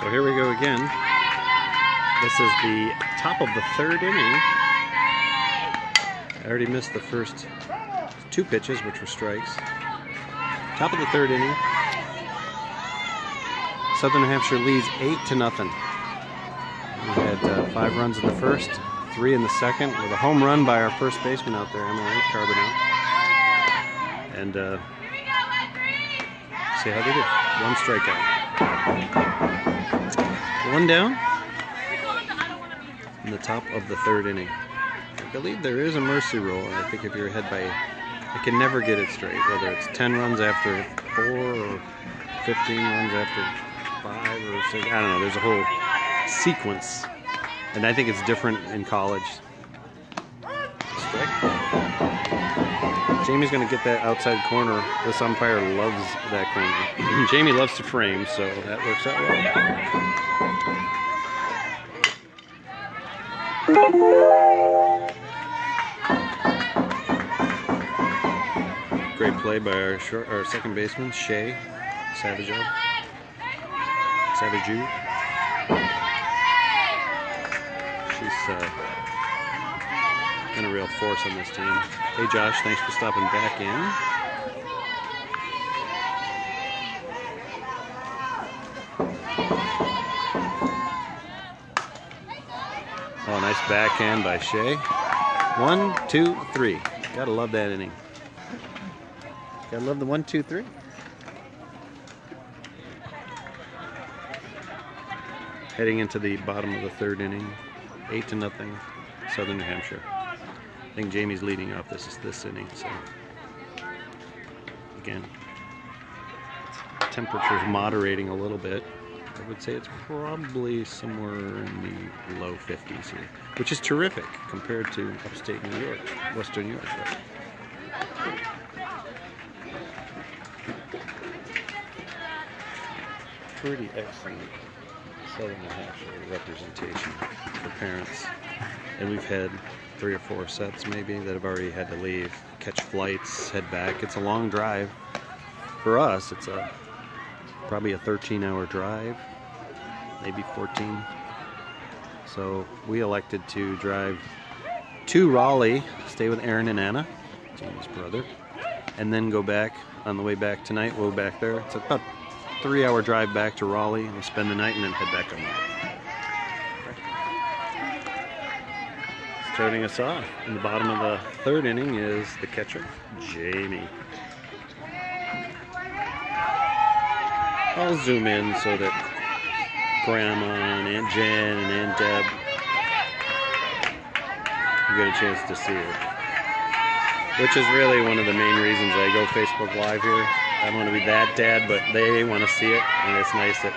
So here we go again. This is the top of the third inning. I already missed the first two pitches, which were strikes. Top of the third inning. Southern New Hampshire leads 8-0. We had 5 runs in the first, 3 in the second, with a home run by our first baseman out there, Emily Carbonell. And see how they do. 1 strikeout. 1 down in the top of the third inning. I believe there is a mercy rule. I think if you're ahead by, I can never get it straight, whether it's 10 runs after 4 or 15 runs after 5 or 6. I don't know. There's a whole sequence, and I think it's different in college. Strike. Jaimee's going to get that outside corner. This umpire loves that corner. Jaimee loves to frame, so that works out well. Great play by our second baseman, SNHU. She's been a real force on this team. Hey Josh, thanks for stopping back in. Oh, nice backhand by Shea. 1, 2, 3. Gotta love that inning. Gotta love the 1, 2, 3. Heading into the bottom of the third inning, 8-0, Southern New Hampshire. I think Jaimee's leading off this inning. So again, temperature's moderating a little bit. I would say it's probably somewhere in the low 50s here, which is terrific compared to upstate New York, Western New York. Right? Pretty excellent Southern New Hampshire representation for parents. And we've had 3 or 4 sets maybe that have already had to leave, catch flights, head back. It's a long drive. For us, it's probably a 13-hour drive, maybe 14. So we elected to drive to Raleigh, stay with Aaron and Anna, Jaimee's brother, and then go back. On the way back tonight, we'll go back there. It's about 3-hour drive back to Raleigh, and we'll spend the night and then head back on Raleigh. Starting us off in the bottom of the third inning is the catcher, Jaimee. I'll zoom in so that Grandma and Aunt Jen and Aunt Deb get a chance to see it. Which is really one of the main reasons I go Facebook Live here. I don't want to be that dad, but they want to see it, and it's nice that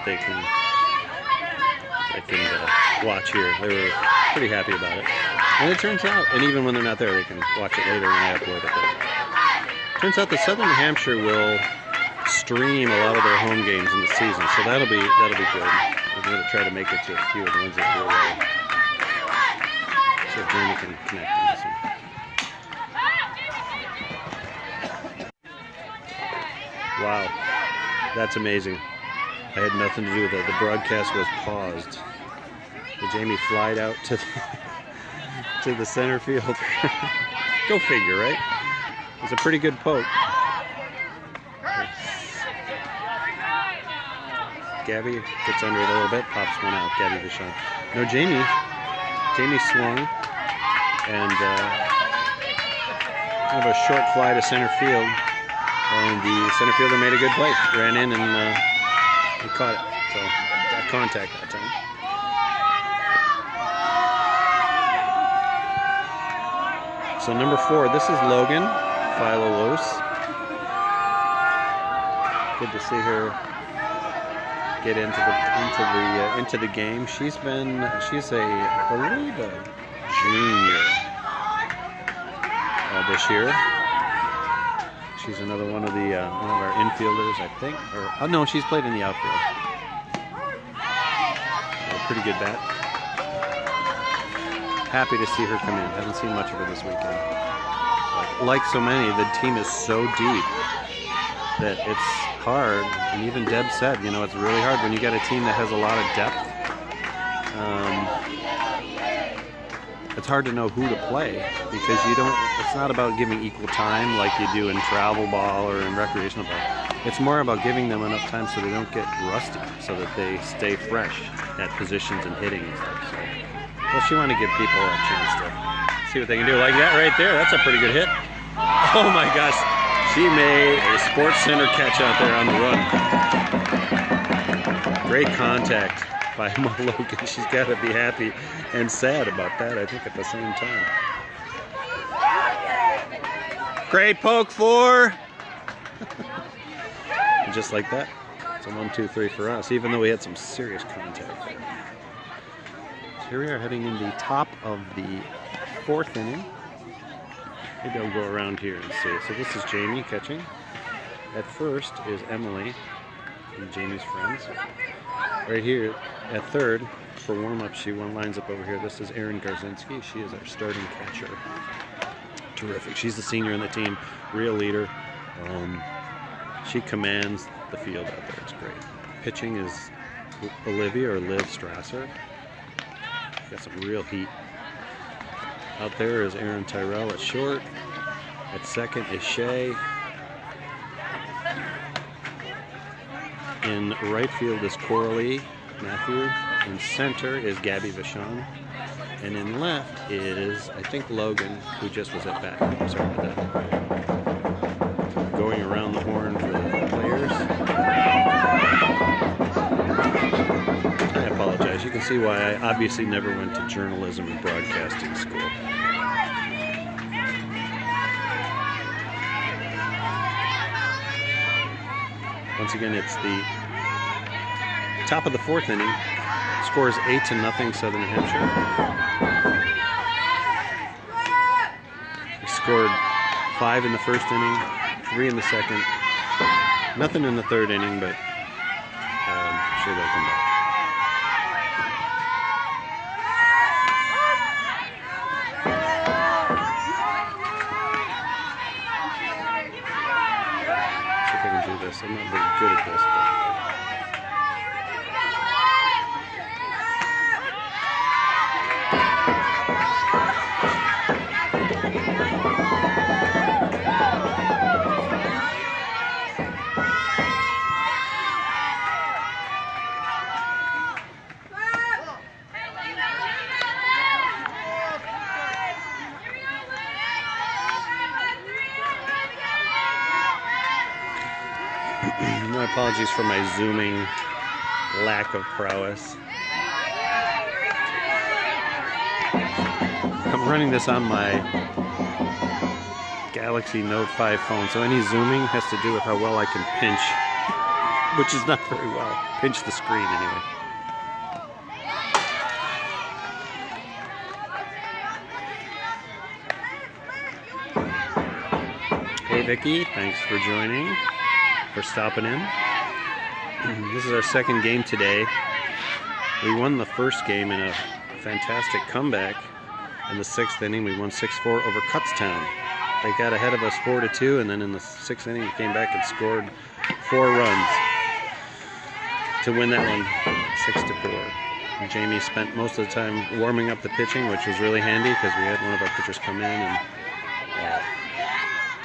they can watch here. They were pretty happy about it. And it turns out, and even when they're not there, they can watch it later when I upload it. But turns out the Southern New Hampshire will stream a lot of their home games in the season, so that'll be good. I'm going to try to make it to a few of the ones that go away. So Jaimee can connect on this one. Wow, that's amazing. I had nothing to do with it. The broadcast was paused. The Jaimee flied out to the center field. Go figure, right? It was a pretty good poke. Gabby gets under it a little bit, pops one out. Gabby the shot. No, Jaimee swung and kind of a short fly to center field, and the center fielder made a good play. Ran in and caught it. So got contact that time. So number 4, this is Logan Philolos. Good to see her get into the game. She's a junior this year. She's another one of our infielders, I think. Oh no, she's played in the outfield. A pretty good bat. Happy to see her come in. Haven't seen much of her this weekend. Like so many, the team is so deep. that it's hard, and even Deb said, you know, it's really hard when you get a team that has a lot of depth. It's hard to know who to play because it's not about giving equal time like you do in travel ball or in recreational ball. It's more about giving them enough time so they don't get rusty, so that they stay fresh at positions and hitting and stuff. So, well, she wanted to give people a chance to see what they can do. Like that right there, that's a pretty good hit. Oh my gosh, she made a Sports Center catch out there on the run. Great contact by Logan. She's got to be happy and sad about that, I think, at the same time. Great poke 4. Just like that. It's a 1-2-3 for us, even though we had some serious contact there. So here we are heading in the top of the 4th inning. Maybe I'll go around here and see. So this is Jaimee catching. At first is Emily, and Jaimee's friends. Right here at third, for warm-up, she lines up over here. This is Erin Garzinski. She is our starting catcher. Terrific. She's the senior on the team, real leader. She commands the field out there. It's great. Pitching is Olivia or Liv Strasser. Got some real heat. Out there is Aaron Tyrell at short. At second is Shay. In right field is Coralie Matthew. In center is Gabby Vachon. And in left is, I think, Logan, who just was at bat. Sorry about that. Going around the horn for the players. I apologize. You can see why I obviously never went to journalism and broadcasting school. Once again, it's the top of the 4th inning. Score is 8-0 Southern New Hampshire. We scored 5 in the 1st inning, 3 in the 2nd. Nothing in the 3rd inning, but I'm sure they'll come back. See if I can do this. I'm not very good at this, but my apologies for my zooming lack of prowess. I'm running this on my Galaxy Note 5 phone, so any zooming has to do with how well I can pinch, which is not very well. Pinch the screen anyway. Hey Vicky, thanks for joining. For stopping in. This is our 2nd game today. We won the 1st game in a fantastic comeback. In the 6th inning, we won 6-4 over Kutztown. They got ahead of us 4-2, and then in the 6th inning, we came back and scored 4 runs to win that one 6-4. And Jaimee spent most of the time warming up the pitching, which was really handy because we had one of our pitchers come in, and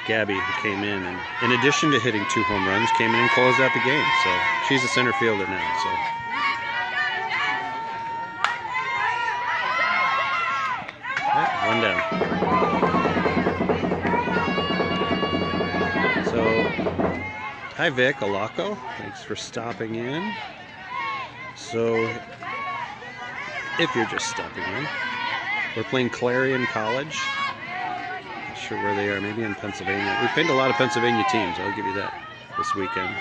Gabby, who came in, and in addition to hitting 2 home runs, came in and closed out the game. So she's a center fielder now. So one down. So hi Vic Alaco, thanks for stopping in. So if you're just stopping in, we're playing Clarion College. Where they are, maybe in Pennsylvania. We played a lot of Pennsylvania teams, I'll give you that, this weekend.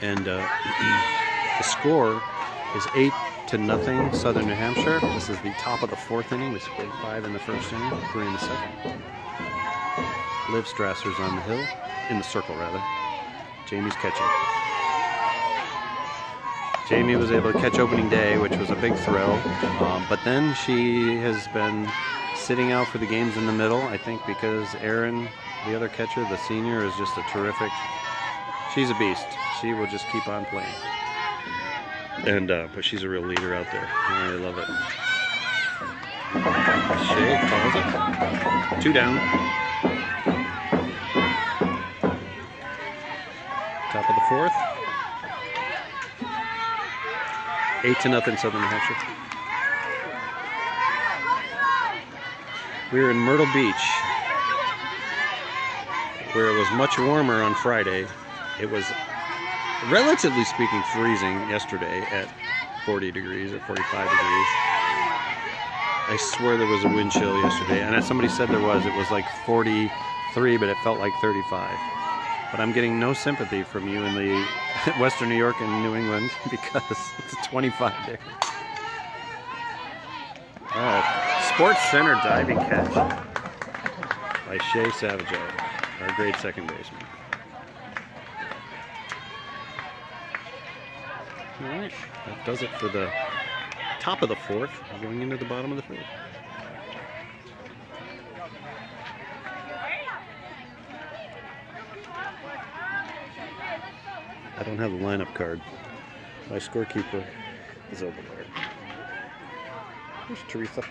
And the score is 8-0 Southern New Hampshire. This is the top of the 4th inning. We played 5 in the 1st inning, 3 in the 2nd. Liv Strasser's on the hill, in the circle rather. Jaimee's catching. Jaimee was able to catch opening day, which was a big thrill, but then she has been sitting out for the games in the middle, I think because Aaron The other catcher, the senior, is just a terrific. She's a beast. She will just keep on playing. And but she's a real leader out there. I really love it. Shea calls it. 2 down. Top of the 4th. 8-0 Southern New Hampshire. We're in Myrtle Beach, where it was much warmer on Friday. It was, relatively speaking, freezing yesterday at 40 degrees or 45 degrees. I swear there was a wind chill yesterday, and as somebody said there was. It was like 43, but it felt like 35. But I'm getting no sympathy from you in the Western New York and New England because it's 25 there. Oh, Sports Center diving catch by Shea Savage, our great second baseman. All right, that does it for the top of the 4th, going into the bottom of the 5th. I don't have the lineup card. My scorekeeper is over there. There's Teresa.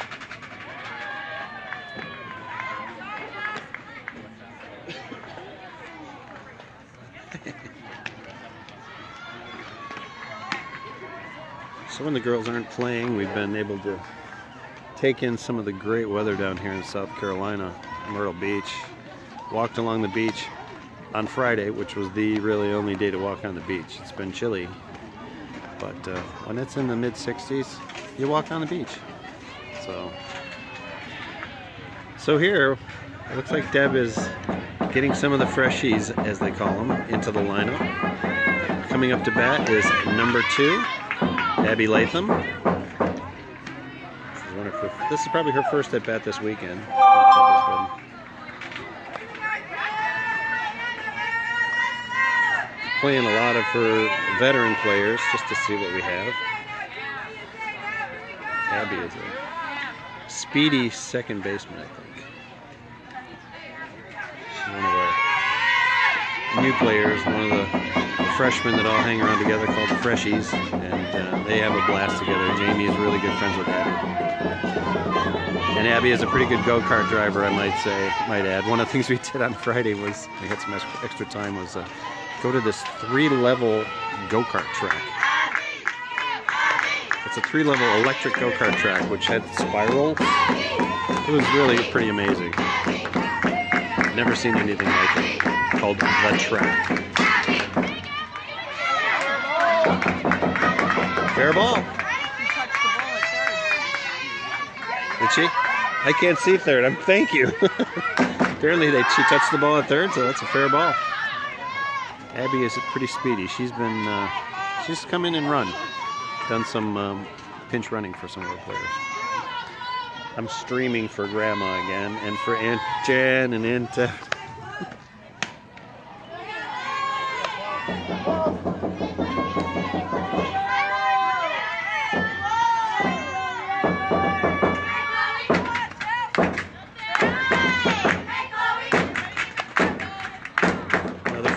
So when the girls aren't playing, we've been able to take in some of the great weather down here in South Carolina, Myrtle Beach. Walked along the beach on Friday, which was the really only day to walk on the beach. It's been chilly, but when it's in the mid-60s, you walk on the beach. So here, it looks like Deb is getting some of the freshies, as they call them, into the lineup. Coming up to bat is number 2, Abby Latham. This is probably her first at bat this weekend. Playing a lot of her veteran players just to see what we have. Abby is a speedy second baseman, I think. She's one of our new players, one of the freshmen that all hang around together called the Freshies, and they have a blast together. Jaimee is really good friends with Abby. And Abby is a pretty good go-kart driver, I might add. One of the things we did on Friday was, we had some extra time, was go to this 3-level go-kart track. It's a 3-level electric go-kart track which had spiral. It was really pretty amazing. Never seen anything like it. Called The Track. Fair ball. Did she? I can't see third. Thank you. Apparently she touched the ball at third, so that's a fair ball. Abby is pretty speedy. She's come in and run. Done some pinch running for some of our players. I'm streaming for Grandma again, and for Aunt Jan and Aunt...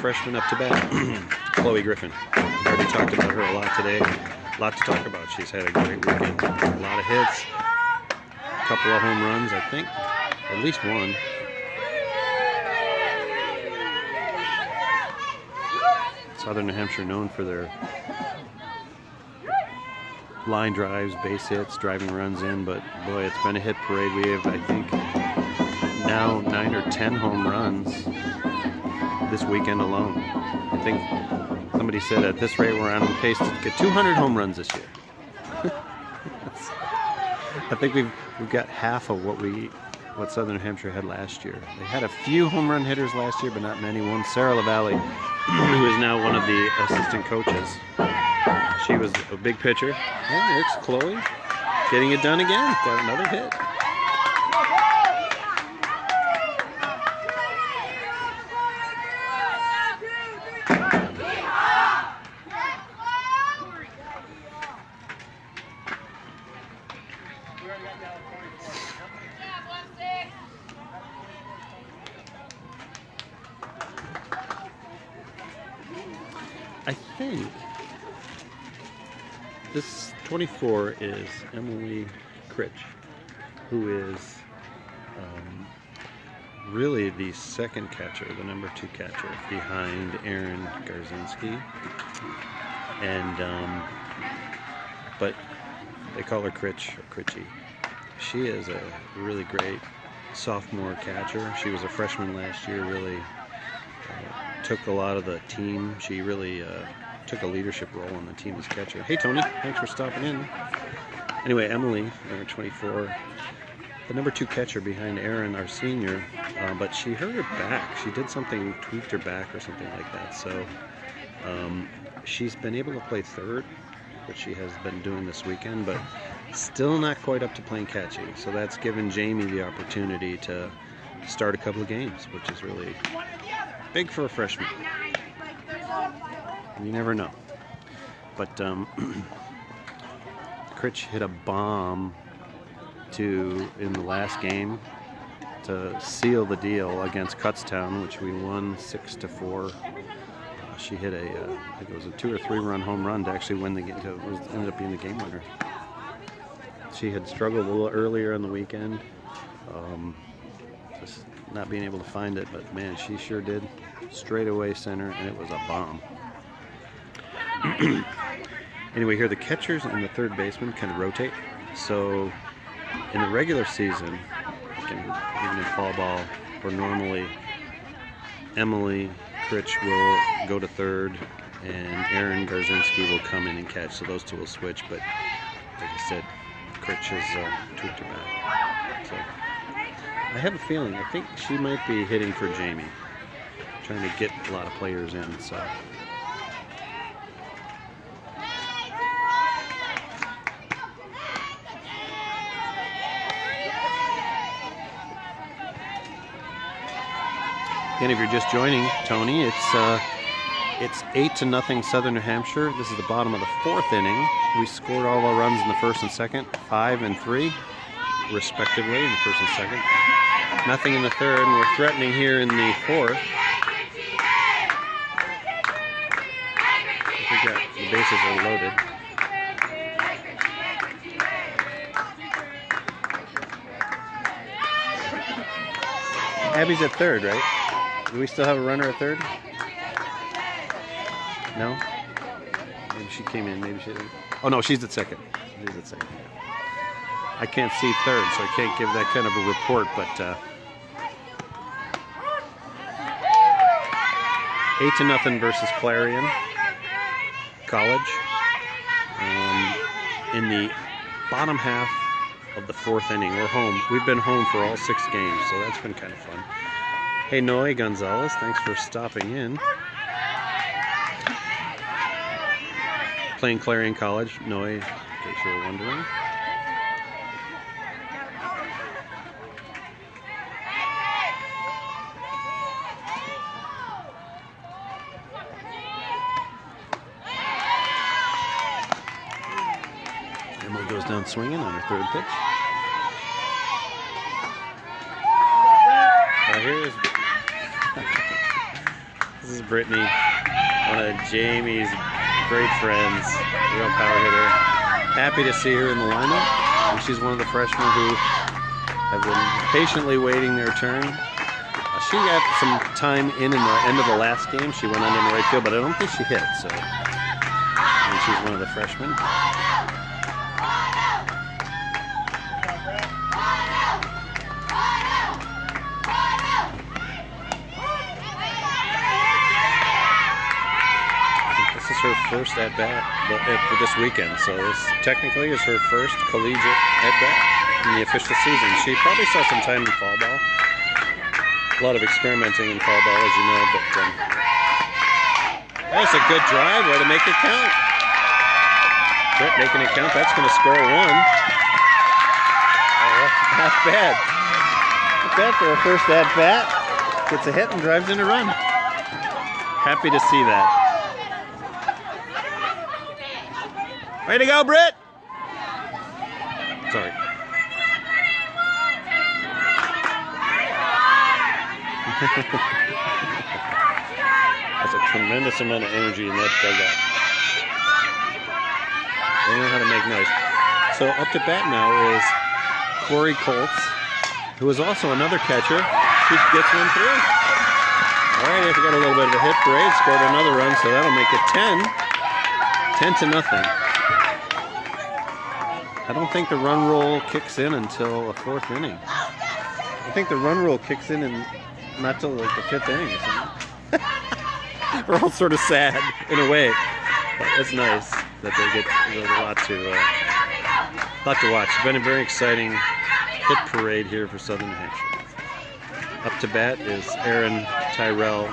freshman up to bat, Chloe Griffin. Already talked about her a lot today. A lot to talk about. She's had a great weekend. A lot of hits, a couple of home runs, I think. At least one. Southern New Hampshire known for their line drives, base hits, driving runs in, but boy, it's been a hit parade. We have, I think, now 9 or 10 home runs this weekend alone. I think somebody said at this rate we're on pace to get 200 home runs this year. I think we've got half of what Southern New Hampshire had last year. They had a few home run hitters last year, but not many. One, Sarah LaValle, who is now one of the assistant coaches. She was a big pitcher. Yeah, there's Chloe getting it done again. Got another hit. I think this 24 is Emily Critch, who is really the second catcher, the number 2 catcher, behind Aaron Garzinski. And but they call her Critch or Critchy. She is a really great sophomore catcher. She was a freshman last year, really took a lot of the team. She really took a leadership role on the team as catcher. Hey Tony, thanks for stopping in. Anyway, Emily, number 24, the number 2 catcher behind Aaron, our senior, but she hurt her back. She did something, tweaked her back or something like that. So she's been able to play third, which she has been doing this weekend, but still not quite up to playing catching. So that's given Jaimee the opportunity to start a couple of games, which is really big for a freshman. You never know. But Critch hit a bomb in the last game to seal the deal against Kutztown, which we won 6-4. She hit I think it was a 2 or 3 run home run to actually win the game. Ended up being the game winner. She had struggled a little earlier on the weekend, just not being able to find it, but man, she sure did. Straight away center, and it was a bomb. Anyway, here the catchers and the third baseman kind of rotate. So in the regular season, even in fall ball, where normally Emily Critch will go to third and Aaron Garzinski will come in and catch. So those two will switch, but like I said, Critch has tweaked her back. So I have a feeling, I think she might be hitting for Jaimee, trying to get a lot of players in. So again, if you're just joining, Tony, it's 8-0 Southern New Hampshire. This is the bottom of the 4th inning. We scored all our runs in the 1st and 2nd, 5 and 3, respectively, in the 1st and 2nd. Nothing in the 3rd, and we're threatening here in the 4th. The bases are loaded. Abby's at 3rd, right? Do we still have a runner at 3rd? No? Maybe she came in. Maybe she didn't. Oh, no, she's at 2nd. She's at 2nd. I can't see 3rd, so I can't give that kind of a report, but 8-0 versus Clarion College. In the bottom half of the 4th inning, we're home. We've been home for all 6 games, so that's been kind of fun. Hey, Noe Gonzalez, thanks for stopping in. Playing Clarion College, Noe, in case you were wondering. Emily goes down swinging on her 3rd pitch. Now here's this is Brittany, one of Jaimee's great friends, real power hitter. Happy to see her in the lineup. And she's one of the freshmen who have been patiently waiting their turn. She got some time in the end of the last game. She went under in the right field, but I don't think she hit. So, and she's one of the freshmen. Her first at bat for this weekend, so this technically is her first collegiate at bat in the official season. She probably saw some time in fall ball, a lot of experimenting in fall ball, as you know. But that's a good drive, way to make it count. Brett making it count. That's going to score 1. Oh, not bad. Not bad for her first at bat. Gets a hit and drives in a run. Happy to see that. Way to go, Britt! Sorry. That's a tremendous amount of energy in that dugout. They know how to make noise. So up to bat now is Corey Colts, who is also another catcher. She gets one through. All right, if we got a little bit of a hit parade, scored another run, so that'll make it 10-0. I don't think the run roll kicks in until the 4th inning. I think the run roll kicks in and not till like the 5th inning or something. We're all sort of sad in a way, but it's nice that they get a lot to watch. It's been a very exciting hit parade here for Southern New Hampshire. Up to bat is Erin Tyrell,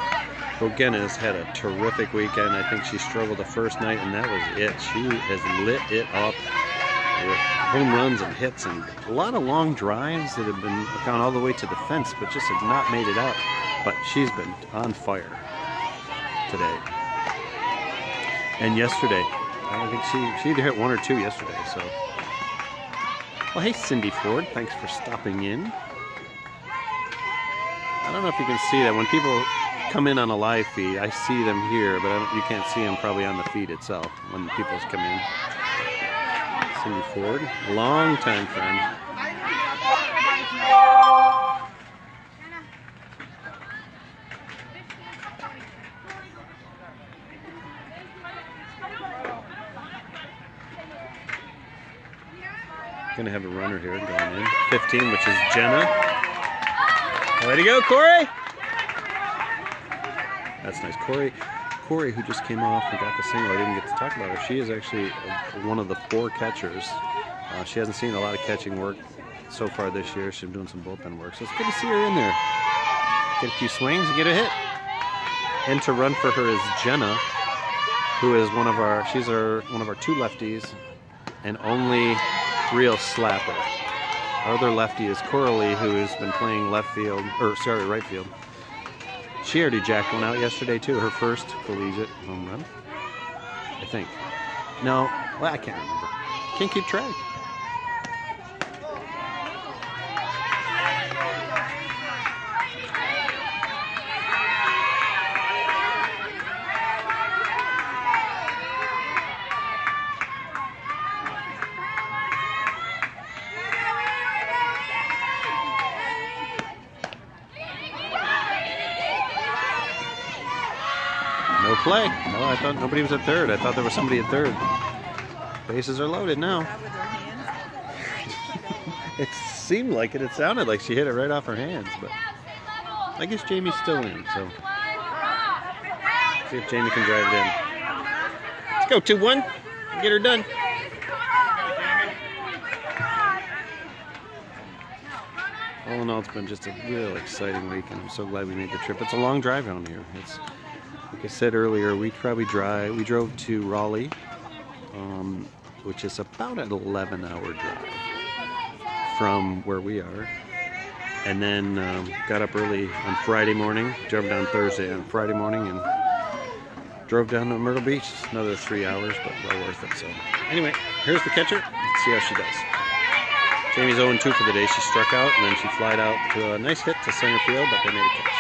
who again has had a terrific weekend. I think she struggled the first night, and that was it. She has lit it up with home runs and hits and a lot of long drives that have been gone all the way to the fence, but just have not made it out. But she's been on fire today. And yesterday, I think she hit 1 or 2 yesterday. So, well, hey Cindy Ford, thanks for stopping in. I don't know if you can see that when people come in on a live feed. I see them here, but you can't see them probably on the feed itself when people come in. Cindy Ford, long time friend. Gonna have a runner here going in. 15, which is Jenna. Way to go, Corey! That's nice. Corey, who just came off and got the single, I didn't get to talk about her. She is actually one of the 4 catchers. She hasn't seen a lot of catching work so far this year. She's been doing some bullpen work, so it's good to see her in there. Get a few swings and get a hit. And to run for her is Jenna, who is one of our 2 lefties and only real slapper. Our other lefty is Coralie, who has been playing right field. She already jacked one out yesterday too, her first collegiate home run, I think. No, well, I can't remember. Can't keep track. No play. No, I thought nobody was at third. I thought there was somebody at third. Bases are loaded now. It seemed like it. It sounded like she hit it right off her hands, but I guess Jaimee's still in, so see if Jaimee can drive it in. Let's go 2-1. Get her done. All in all, it's been just a real exciting week, and I'm so glad we made the trip. It's a long drive down here. It's like I said earlier, we drove to Raleigh, which is about an 11-hour drive from where we are, and then got up early on Friday morning, drove down Thursday on Friday morning, and drove down to Myrtle Beach. Another 3 hours, but well worth it. So anyway, here's the catcher. Let's see how she does. Jaimee's 0-2 for the day. She struck out, and then she flied out to a nice hit to center field, but they made a catch.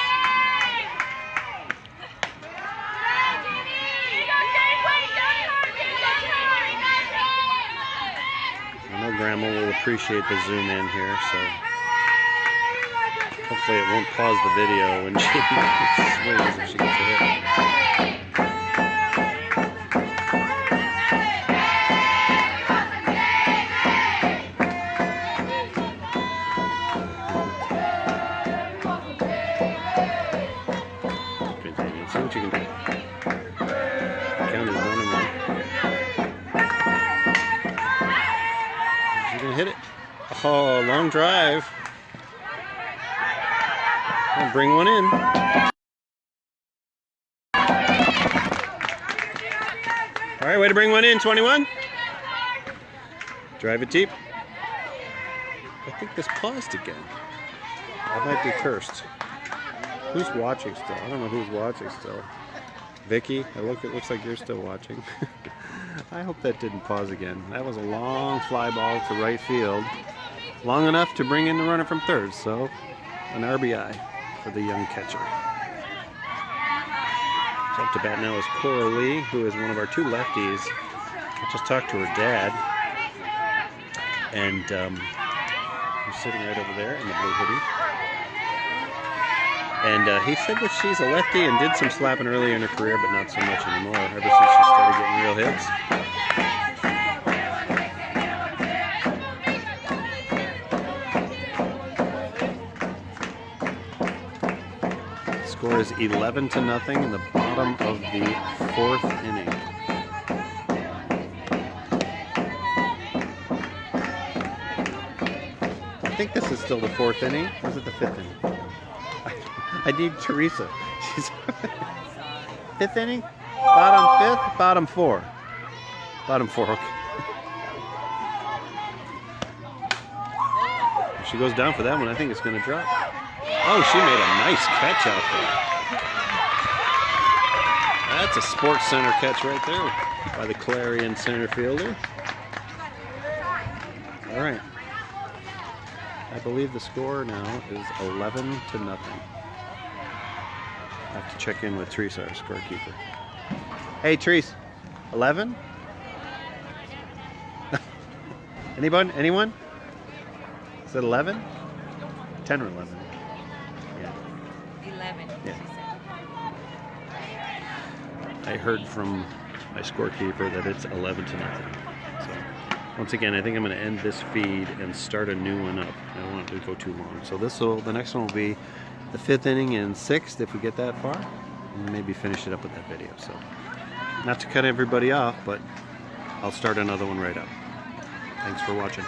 Grandma will appreciate the zoom in here, so hopefully it won't pause the video when she swings if she gets a hit. Okay, Jaimee, let's see what you can do. Count is 1-1. Hit it. Oh, long drive. I'll bring one in. All right, way to bring one in, 21. Drive it deep. I think this paused again. I might be cursed. Who's watching still? I don't know who's watching still. Vicky, it looks like you're still watching. I hope that didn't pause again. That was a long fly ball to right field. Long enough to bring in the runner from third, so an RBI for the young catcher. So up to bat now is Cora Lee, who is one of our 2 lefties. I just talked to her dad, and he's sitting right over there in the blue hoodie. And he said that she's a lefty and did some slapping earlier in her career, but not so much anymore, ever since she started getting real hits. The score is 11-0 in the bottom of the 4th inning. I think this is still the 4th inning, or is it the 5th inning? I need Teresa. She's 5th inning? Bottom 5th? Bottom 4. Bottom 4, okay. If she goes down for that one, I think it's going to drop. Oh, she made a nice catch out there. That's a Sports Center catch right there by the Clarion center fielder. All right. I believe the score now is 11-0. I have to check in with Teresa, our scorekeeper. Hey, Teresa, 11? Anyone? Is it 11? 10 or 11? Yeah. 11, Yeah. she said. I heard from my scorekeeper that it's 11-0. So, once again, I think I'm going to end this feed and start a new one up. I don't want it to go too long. So the next one will be the 5th inning and 6th if we get that far, and maybe finish it up with that video. So, not to cut everybody off, but I'll start another one right up. Thanks for watching.